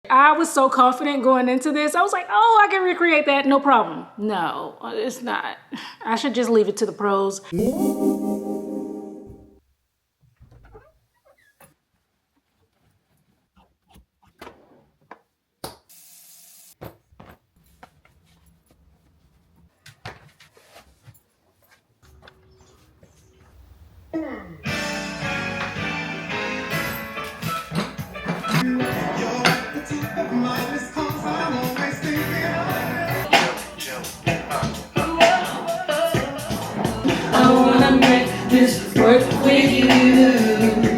I was so confident going into this. I was like, oh, I can recreate that, no problem. No, it's not. I should just leave it to the pros. I wanna make this work with you,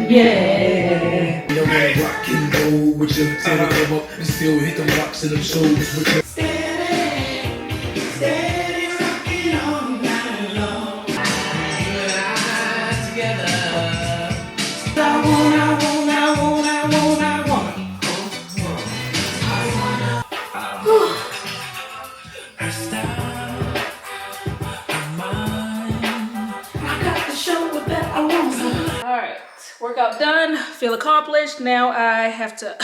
yeah. You wanna rock and roll with your tail come up and still hit them rocks in them shoulders with your steady rocking all night long. Together. Her style, her mind. I got to show what that I want. All right, workout done, feel accomplished. Now I have to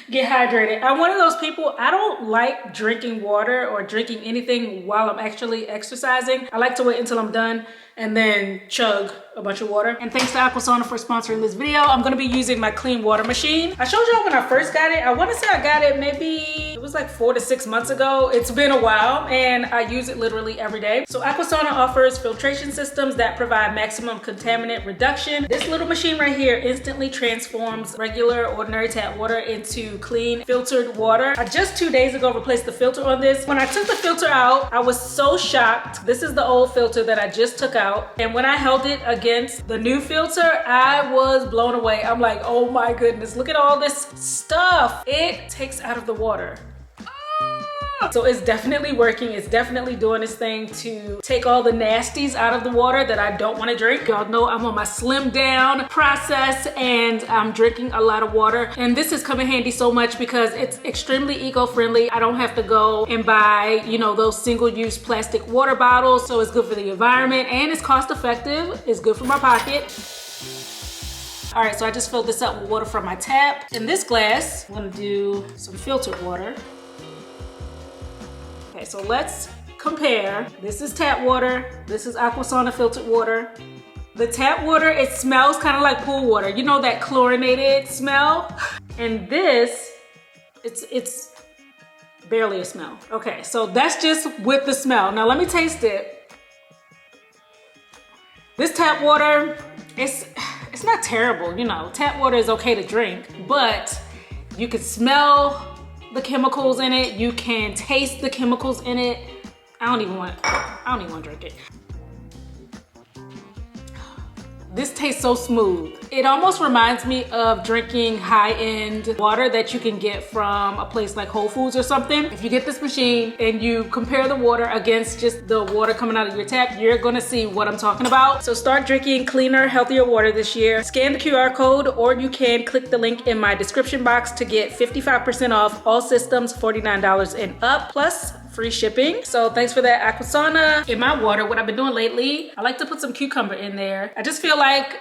get hydrated. I'm one of those people, I don't like drinking water or drinking anything while I'm actually exercising. I like to wait until I'm done and then chug a bunch of water. And thanks to Aquasana for sponsoring this video. I'm gonna be using my clean water machine. I showed y'all when I first got it. I wanna say I got it maybe, it was like 4 to 6 months ago. It's been a while and I use it literally every day. So Aquasana offers filtration systems that provide maximum contaminant reduction. This little machine right here instantly transforms regular ordinary tap water into clean filtered water. I just 2 days ago replaced the filter on this. When I took the filter out, I was so shocked. This is the old filter that I just took out. And when I held it against the new filter, I was blown away. I'm like, oh my goodness, look at all this stuff it takes out of the water. So it's definitely working. It's definitely doing its thing to take all the nasties out of the water that I don't want to drink. Y'all know I'm on my slim down process and I'm drinking a lot of water. And this has come in handy so much because it's extremely eco-friendly. I don't have to go and buy, you know, those single-use plastic water bottles. So it's good for the environment and it's cost-effective. It's good for my pocket. All right, so I just filled this up with water from my tap. In this glass, I'm gonna do some filtered water. Okay, so let's compare. This is tap water. This is Aquasana filtered water. The tap water, it smells kind of like pool water. You know that chlorinated smell? And this, it's barely a smell. Okay, so that's just with the smell. Now let me taste it. This tap water, it's not terrible, you know. Tap water is okay to drink, but you can smell the chemicals in it. You can taste the chemicals in it. I don't even want to drink it. This tastes so smooth. It almost reminds me of drinking high-end water that you can get from a place like Whole Foods or something. If you get this machine and you compare the water against just the water coming out of your tap, you're gonna see what I'm talking about. So start drinking cleaner, healthier water this year. Scan the QR code or you can click the link in my description box to get 55% off all systems, $49 and up, plus free shipping. So thanks for that, Aquasana. In my water, what I've been doing lately, I like to put some cucumber in there. I just feel like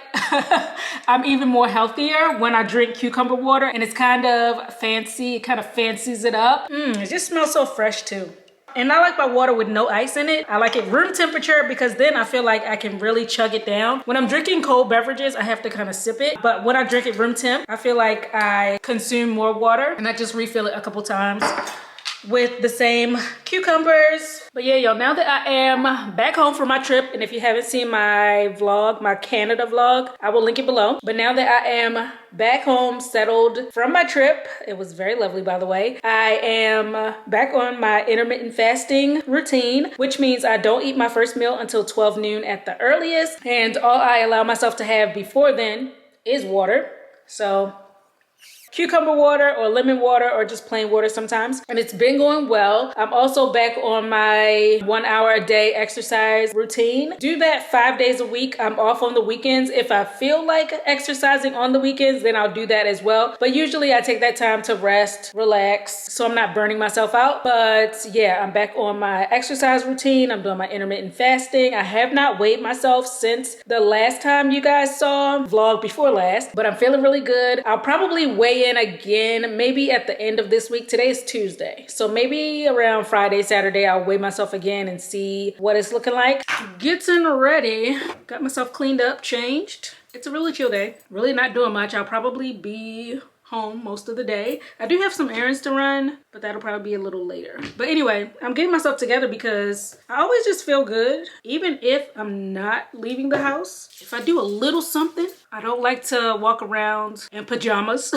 I'm even more healthier when I drink cucumber water, and it's kind of fancy. It kind of fancies it up. It just smells so fresh too. And I like my water with no ice in it. I like it room temperature because then I feel like I can really chug it down. When I'm drinking cold beverages, I have to kind of sip it. But when I drink it room temp, I feel like I consume more water and I just refill it a couple times with the same cucumbers. But yeah, y'all, now that I am back home from my trip, and if you haven't seen my vlog, my Canada vlog, I will link it below. But now that I am back home, settled from my trip, it was very lovely, by the way, I am back on my intermittent fasting routine, which means I don't eat my first meal until 12 noon at the earliest, and all I allow myself to have before then is water. So cucumber water or lemon water or just plain water sometimes. And it's been going well. I'm also back on my 1 hour a day exercise routine. Do that 5 days a week. I'm off on the weekends. If I feel like exercising on the weekends, then I'll do that as well. But usually I take that time to rest, relax, so I'm not burning myself out. But yeah, I'm back on my exercise routine. I'm doing my intermittent fasting. I have not weighed myself since the last time you guys saw vlog before last, but I'm feeling really good. I'll probably weigh in again, maybe at the end of this week. Today is Tuesday. So maybe around Friday, Saturday, I'll weigh myself again and see what it's looking like. Getting ready. Got myself cleaned up, changed. It's a really chill day. Really not doing much. I'll probably be home most of the day. I do have some errands to run, but that'll probably be a little later. But anyway, I'm getting myself together because I always just feel good, even if I'm not leaving the house. If I do a little something, I don't like to walk around in pajamas.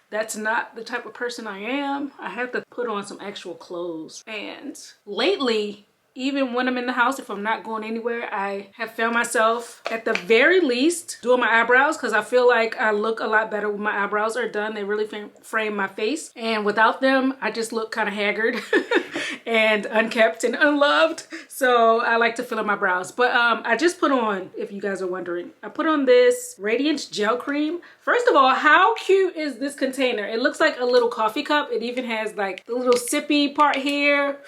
That's not the type of person I am. I have to put on some actual clothes. And lately, even when I'm in the house, if I'm not going anywhere, I have found myself at the very least doing my eyebrows because I feel like I look a lot better when my eyebrows are done. They really frame my face. And without them, I just look kind of haggard and unkept and unloved. So I like to fill in my brows. But I just put on, if you guys are wondering, I put on this Radiance Gel Cream. First of all, how cute is this container? It looks like a little coffee cup. It even has like the little sippy part here.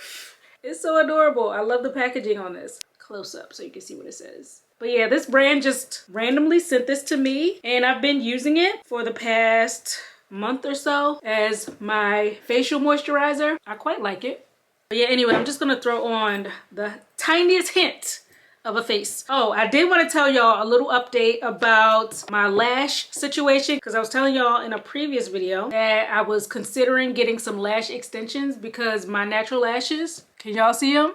It's so adorable. I love the packaging on this. Close up so you can see what it says. But yeah, this brand just randomly sent this to me and I've been using it for the past month or so as my facial moisturizer. I quite like it. But yeah, anyway, I'm just gonna throw on the tiniest hint of a face. Oh, I did want to tell y'all a little update about my lash situation because I was telling y'all in a previous video that I was considering getting some lash extensions because my natural lashes, can y'all see them?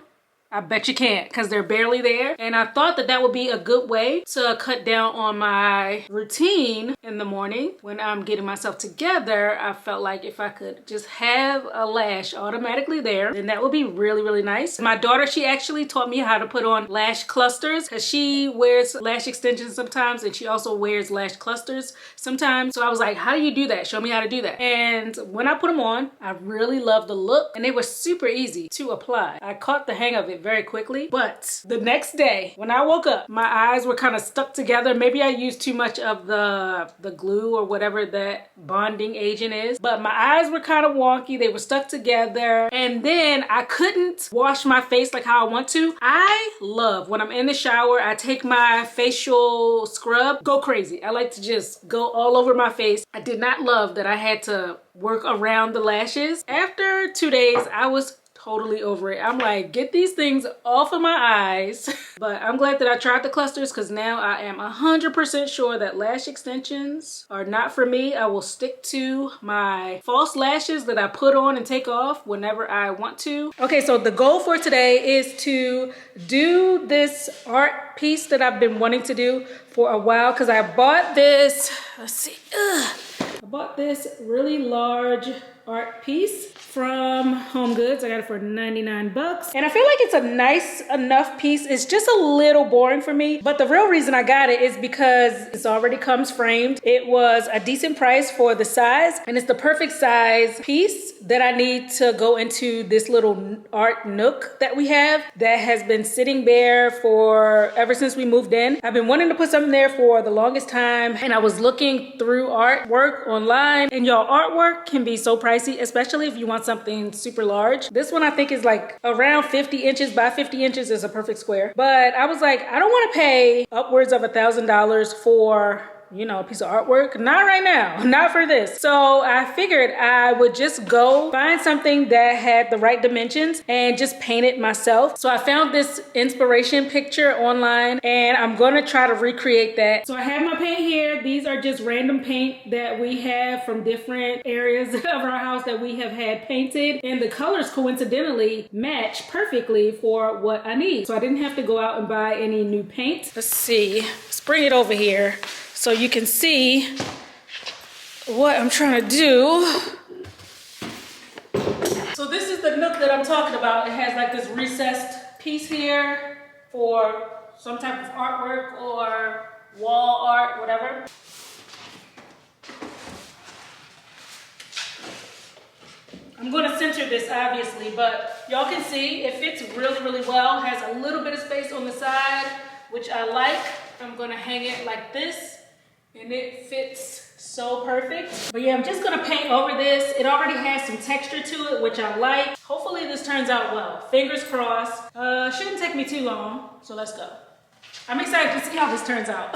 I bet you can't because they're barely there. And I thought that that would be a good way to cut down on my routine in the morning when I'm getting myself together. I felt like if I could just have a lash automatically there, then that would be really, really nice. My daughter, she actually taught me how to put on lash clusters because she wears lash extensions sometimes and she also wears lash clusters sometimes. So I was like, how do you do that? Show me how to do that. And when I put them on, I really loved the look and they were super easy to apply. I caught the hang of it very quickly. But the next day when I woke up, my eyes were kind of stuck together. Maybe I used too much of the glue or whatever that bonding agent is, but my eyes were kind of wonky. They were stuck together and then I couldn't wash my face like how I want to. I love when I'm in the shower, I take my facial scrub, go crazy. I like to just go all over my face. I did not love that I had to work around the lashes. After 2 days, I was totally over it. I'm like, get these things off of my eyes. But I'm glad that I tried the clusters because now I am 100% sure that lash extensions are not for me. I will stick to my false lashes that I put on and take off whenever I want to. Okay, so the goal for today is to do this art piece that I've been wanting to do for a while because I bought this, let's see, I bought this really large art piece from Home Goods. I got it for 99 bucks. And I feel like it's a nice enough piece. It's just a little boring for me. But the real reason I got it is because it already comes framed. It was a decent price for the size. And it's the perfect size piece that I need to go into this little art nook that we have that has been sitting there for ever since we moved in. I've been wanting to put something there for the longest time. And I was looking through artwork online. And y'all, artwork can be so pricey, especially if you want something super large. This one I think is like around 50 inches by 50 inches is a perfect square. But I was like, I don't want to pay upwards of $1,000 for, you know, a piece of artwork. Not right now, not for this. So I figured I would just go find something that had the right dimensions and just paint it myself. So I found this inspiration picture online and I'm gonna try to recreate that. So I have my paint here. These are just random paint that we have from different areas of our house that we have had painted. And the colors coincidentally match perfectly for what I need. So I didn't have to go out and buy any new paint. Let's see, let's bring it over here so you can see what I'm trying to do. So this is the nook that I'm talking about. It has like this recessed piece here for some type of artwork or wall art, whatever. I'm gonna center this obviously, but y'all can see it fits really, really well. Has a little bit of space on the side, which I like. I'm gonna hang it like this. And it fits so perfect. But yeah, I'm just gonna paint over this. It already has some texture to it, which I like. Hopefully this turns out well. Fingers crossed. Shouldn't take me too long, so let's go. I'm excited to see how this turns out.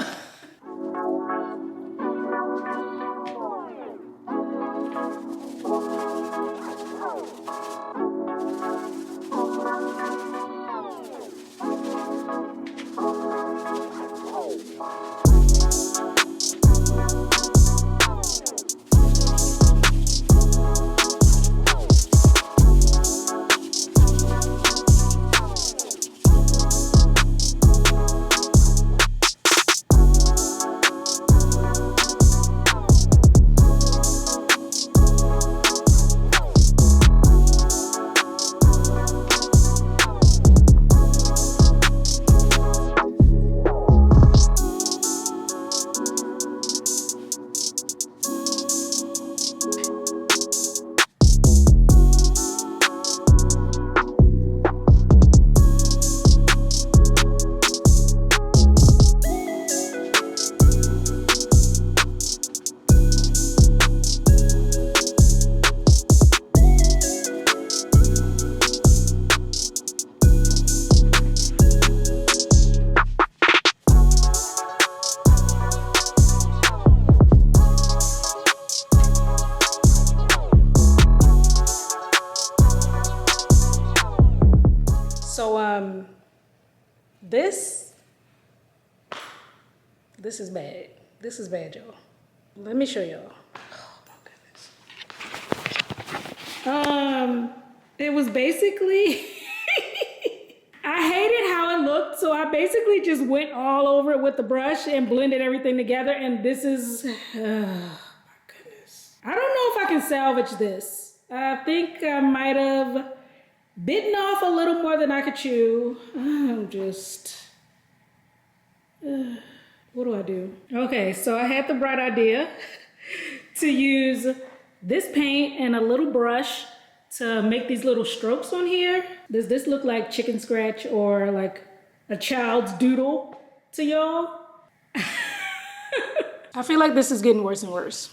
This is bad. This is bad, y'all. Let me show y'all. Oh my goodness. It was basically, I hated how it looked, so I basically just went all over it with the brush and blended everything together, and this is, oh my goodness. I don't know if I can salvage this. I think I might have bitten off a little more than I could chew. I'm just, what do I do? Okay, so I had the bright idea to use this paint and a little brush to make these little strokes on here. Does this look like chicken scratch or like a child's doodle to y'all? I feel like this is getting worse and worse.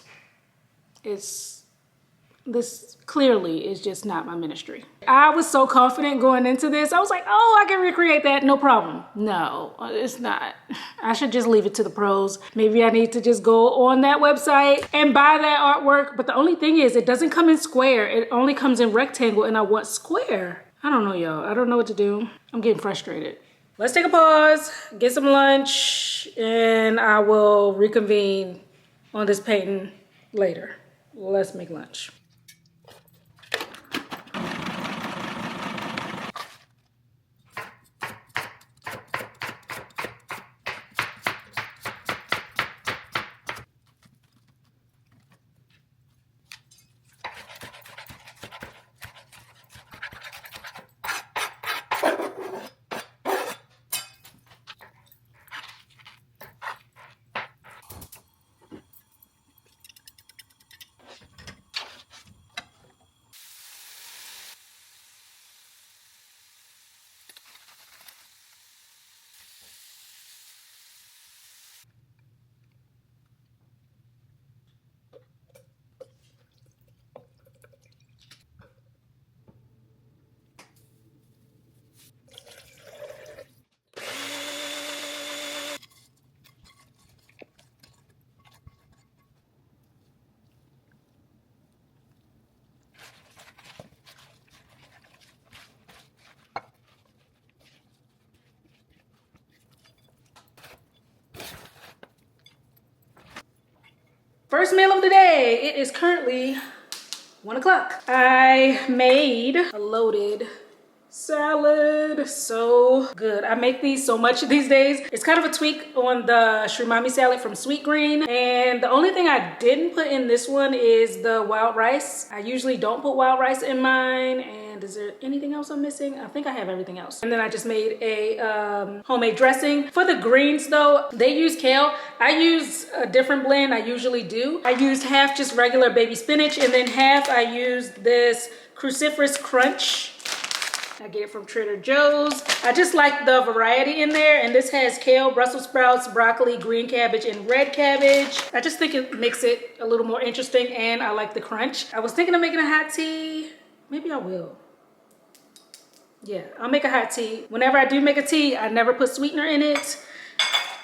This clearly is just not my ministry. I was so confident going into this. I was like, oh, I can recreate that, no problem. No, it's not. I should just leave it to the pros. Maybe I need to just go on that website and buy that artwork. But the only thing is, it doesn't come in square. It only comes in rectangle, and I want square. I don't know, y'all. I don't know what to do. I'm getting frustrated. Let's take a pause, get some lunch, and I will reconvene on this painting later. Let's make lunch. First meal of the day. It is currently 1 o'clock. I made a loaded salad. So good. I make these so much these days. It's kind of a tweak on the Srimami salad from Sweet Green. And the only thing I didn't put in this one is the wild rice. I usually don't put wild rice in mine. And is there anything else I'm missing? I think I have everything else. And then I just made a homemade dressing. For the greens though, they use kale. I use a different blend I usually do. I used half just regular baby spinach, and then half I used this cruciferous crunch. I get it from Trader Joe's. I just like the variety in there, and this has kale, Brussels sprouts, broccoli, green cabbage, and red cabbage. I just think it makes it a little more interesting, and I like the crunch. I was thinking of making a hot tea. Maybe I will. Yeah, I'll make a hot tea. Whenever I do make a tea, I never put sweetener in it.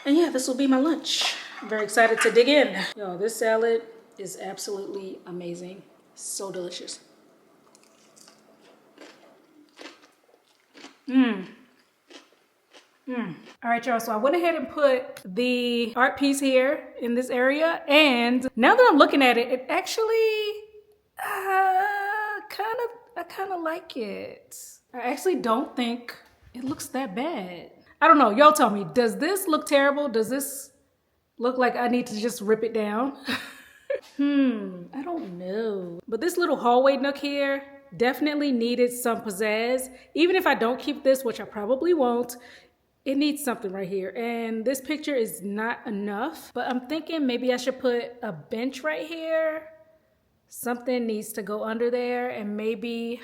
And yeah, this will be my lunch. I'm very excited to dig in. Yo, this salad is absolutely amazing. So delicious. All right, y'all, so I went ahead and put the art piece here in this area, and now that I'm looking at it, it actually I kind of like it. I actually don't think it looks that bad. I don't know, y'all tell me, does this look terrible? Does this look like I need to just rip it down? I don't know. But this little hallway nook here definitely needed some pizzazz. Even if I don't keep this, which I probably won't, it needs something right here. And this picture is not enough, but I'm thinking maybe I should put a bench right here. Something needs to go under there, and maybe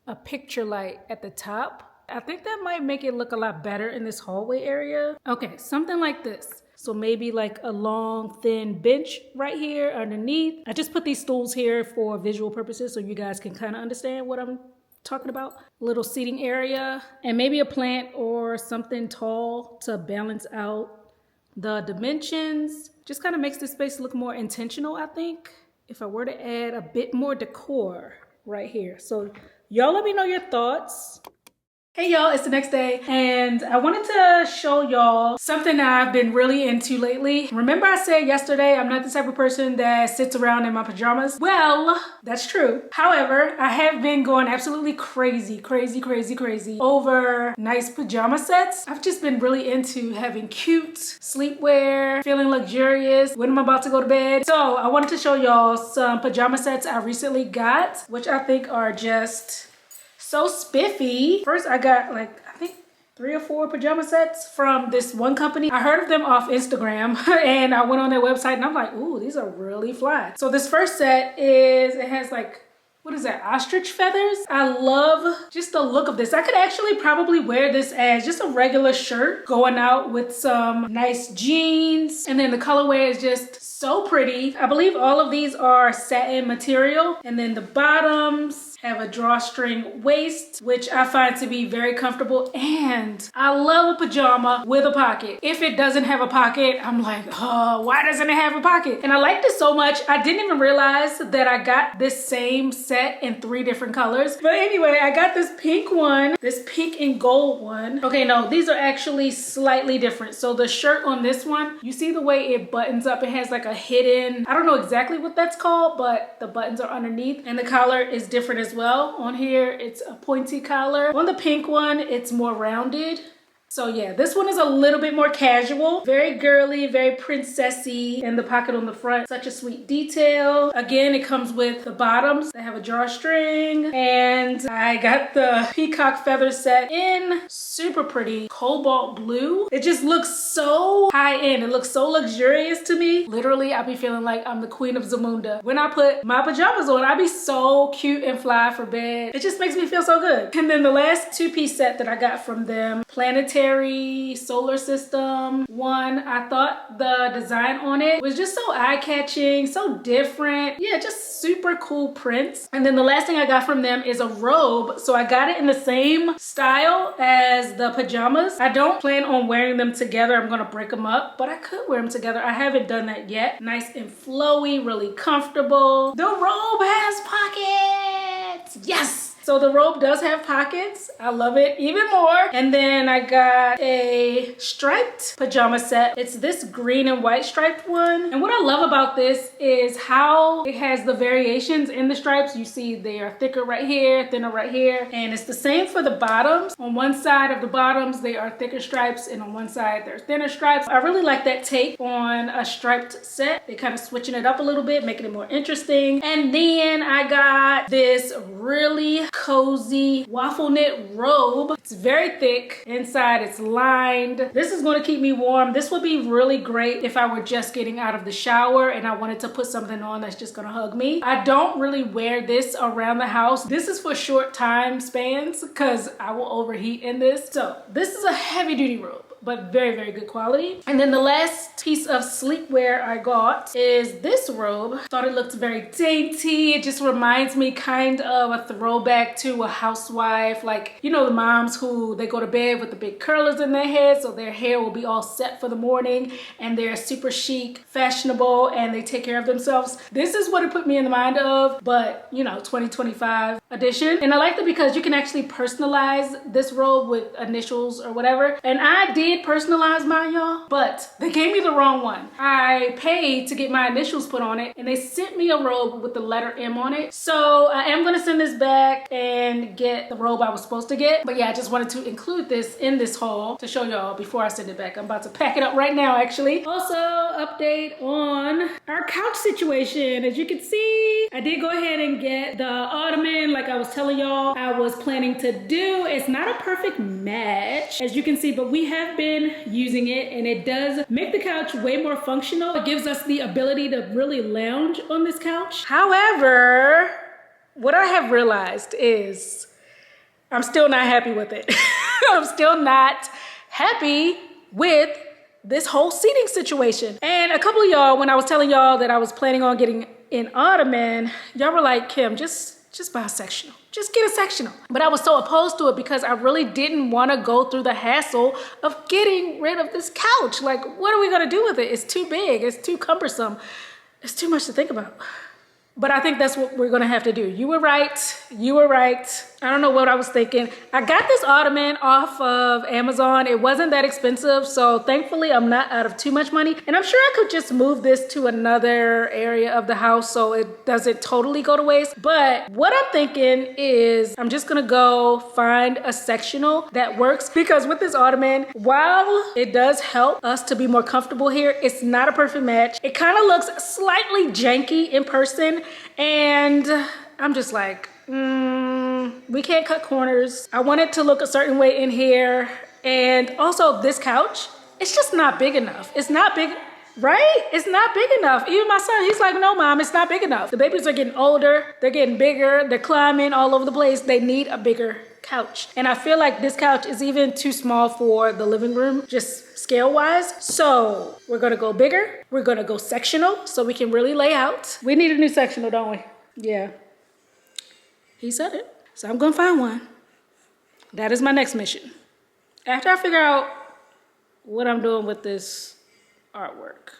a picture light at the top. I think that might make it look a lot better in this hallway area. Okay, something like this. So maybe like a long, thin bench right here underneath. I just put these stools here for visual purposes so you guys can kind of understand what I'm talking about. A little seating area, and maybe a plant or something tall to balance out the dimensions. Just kind of makes this space look more intentional, I think, if I were to add a bit more decor right here. So y'all let me know your thoughts. Hey y'all, it's the next day and I wanted to show y'all something I've been really into lately. Remember I said yesterday I'm not the type of person that sits around in my pajamas? Well, that's true. However, I have been going absolutely crazy over nice pajama sets. I've just been really into having cute sleepwear, feeling luxurious when I'm about to go to bed. So I wanted to show y'all some pajama sets I recently got, which I think are just so spiffy. First, I got like, I think 3 or 4 pajama sets from this one company. I heard of them off Instagram and I went on their website and I'm like, ooh, these are really fly. So this first set it has like, what is that, ostrich feathers? I love just the look of this. I could actually probably wear this as just a regular shirt going out with some nice jeans. And then the colorway is just so pretty. I believe all of these are satin material. And then the bottoms have a drawstring waist, which I find to be very comfortable. And I love a pajama with a pocket. If it doesn't have a pocket, I'm like, oh, why doesn't it have a pocket? And I like this so much, I didn't even realize that I got this same set in 3 different colors. But anyway, I got this pink one, this pink and gold one. Okay, no, these are actually slightly different. So the shirt on this one, you see the way it buttons up, it has like a hidden, I don't know exactly what that's called, but the buttons are underneath and the collar is different as well. On here, it's a pointy collar. On the pink one, it's more rounded. So yeah, this one is a little bit more casual, very girly, very princessy, and the pocket on the front, such a sweet detail. Again, it comes with the bottoms that have a drawstring, and I got the peacock feather set in super pretty cobalt blue. It just looks so high end. It looks so luxurious to me. Literally, I be feeling like I'm the queen of Zamunda. When I put my pajamas on, I be so cute and fly for bed. It just makes me feel so good. And then the last 2-piece set that I got from them, planetary solar system one. I thought the design on it was just so eye-catching, so different. Yeah, just super cool prints. And then the last thing I got from them is a robe. So I got it in the same style as the pajamas. I don't plan on wearing them together. I'm gonna break them up, but I could wear them together. I haven't done that yet. Nice and flowy, really comfortable. The robe has pockets. Yes! So the robe does have pockets. I love it even more. And then I got a striped pajama set. It's this green and white striped one. And what I love about this is how it has the variations in the stripes. You see they are thicker right here, thinner right here. And it's the same for the bottoms. On one side of the bottoms, they are thicker stripes, and on one side, they're thinner stripes. I really like that take on a striped set. They're kind of switching it up a little bit, making it more interesting. And then I got this really cozy waffle knit robe. It's very thick. Inside it's lined. This is going to keep me warm. This would be really great if I were just getting out of the shower and I wanted to put something on that's just going to hug me. I don't really wear this around the house. This is for short time spans because I will overheat in this. So this is a heavy duty robe, but very good quality. And then the last piece of sleepwear I got is this robe. Thought it looked very dainty. It just reminds me kind of a throwback to a housewife, like, you know, the moms who they go to bed with the big curlers in their head, so their hair will be all set for the morning and they're super chic, fashionable, and they take care of themselves. This is what it put me in the mind of, but you know, 2025 edition. And I like it because you can actually personalize this robe with initials or whatever. And I did personalize mine, y'all, but they gave me the wrong one. I paid to get my initials put on it and they sent me a robe with the letter M on it. So I am gonna send this back and get the robe I was supposed to get. But yeah, I just wanted to include this in this haul to show y'all before I send it back. I'm about to pack it up right now, actually. Also, update on our couch situation. As you can see, I did go ahead and get the ottoman like I was telling y'all I was planning to do. It's not a perfect match, as you can see, but we have been using it and it does make the couch way more functional. It gives us the ability to really lounge on this couch. However, what I have realized is I'm still not happy with it. I'm still not happy with this whole seating situation. And a couple of y'all, when I was telling y'all that I was planning on getting an ottoman, y'all were like, Kim, just buy a sectional. Just get a sectional. But I was so opposed to it because I really didn't want to go through the hassle of getting rid of this couch. Like, what are we going to do with it? It's too big. It's too cumbersome. It's too much to think about. But I think that's what we're going to have to do. You were right. You were right. I don't know what I was thinking. I got this ottoman off of Amazon. It wasn't that expensive, so thankfully I'm not out of too much money. And I'm sure I could just move this to another area of the house so it doesn't totally go to waste. But what I'm thinking is I'm just gonna go find a sectional that works, because with this ottoman, while it does help us to be more comfortable here, it's not a perfect match. It kind of looks slightly janky in person, and I'm just like, we can't cut corners. I want it to look a certain way in here. And also this couch, it's just not big enough. It's not big, right? It's not big enough. Even my son, he's like, no, mom, it's not big enough. The babies are getting older. They're getting bigger. They're climbing all over the place. They need a bigger couch. And I feel like this couch is even too small for the living room, just scale wise. So we're gonna go bigger. We're gonna go sectional so we can really lay out. We need a new sectional, don't we? Yeah. He said it. So I'm gonna find one. That is my next mission. After I figure out what I'm doing with this artwork.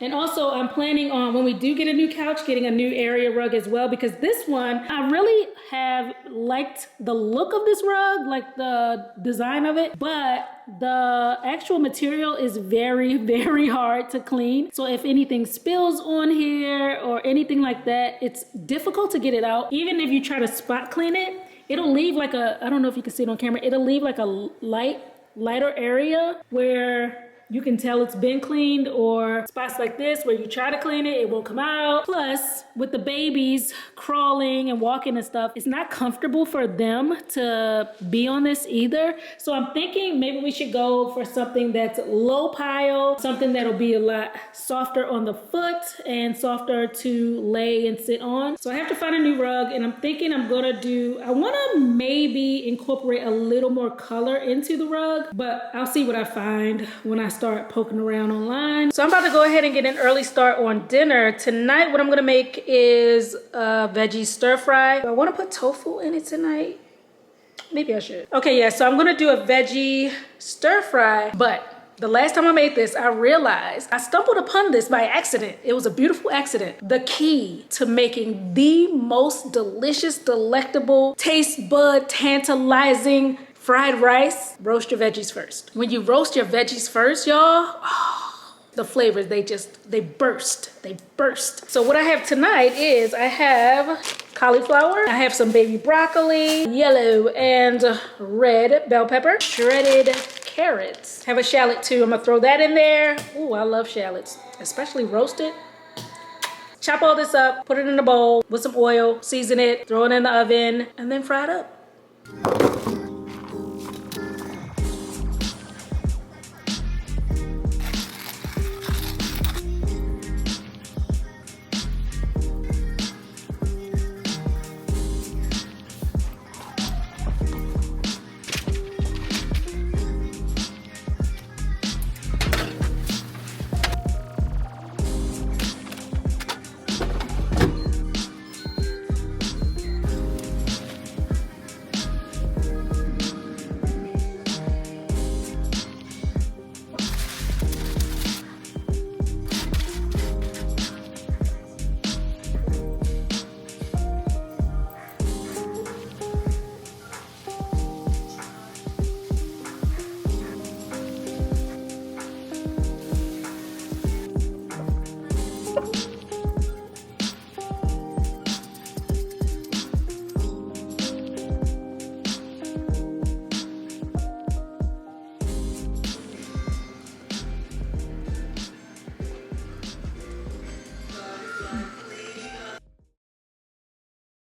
And also I'm planning on, when we do get a new couch, getting a new area rug as well, because this one, I really have liked the look of this rug, like the design of it, but the actual material is very, very hard to clean. So if anything spills on here or anything like that, it's difficult to get it out. Even if you try to spot clean it, it'll leave like a, I don't know if you can see it on camera, it'll leave like a lighter area where you can tell it's been cleaned, or spots like this where you try to clean it, it won't come out. Plus, with the babies crawling and walking and stuff, it's not comfortable for them to be on this either. So I'm thinking maybe we should go for something that's low pile, something that'll be a lot softer on the foot and softer to lay and sit on. So I have to find a new rug, and I'm thinking I wanna maybe incorporate a little more color into the rug, but I'll see what I find when I start poking around online. So I'm about to go ahead and get an early start on dinner. Tonight, what I'm gonna make is a veggie stir fry. Do I wanna put tofu in it tonight? Maybe I should. Okay, yeah, so I'm gonna do a veggie stir fry, but the last time I made this, I realized I stumbled upon this by accident. It was a beautiful accident. The key to making the most delicious, delectable, taste bud, tantalizing fried rice: roast your veggies first. When you roast your veggies first, y'all, the flavors, they burst. So what I have tonight is I have cauliflower, I have some baby broccoli, yellow and red bell pepper, shredded carrots. I have a shallot too, I'm gonna throw that in there. Ooh, I love shallots, especially roasted. Chop all this up, put it in a bowl with some oil, season it, throw it in the oven, and then fry it up.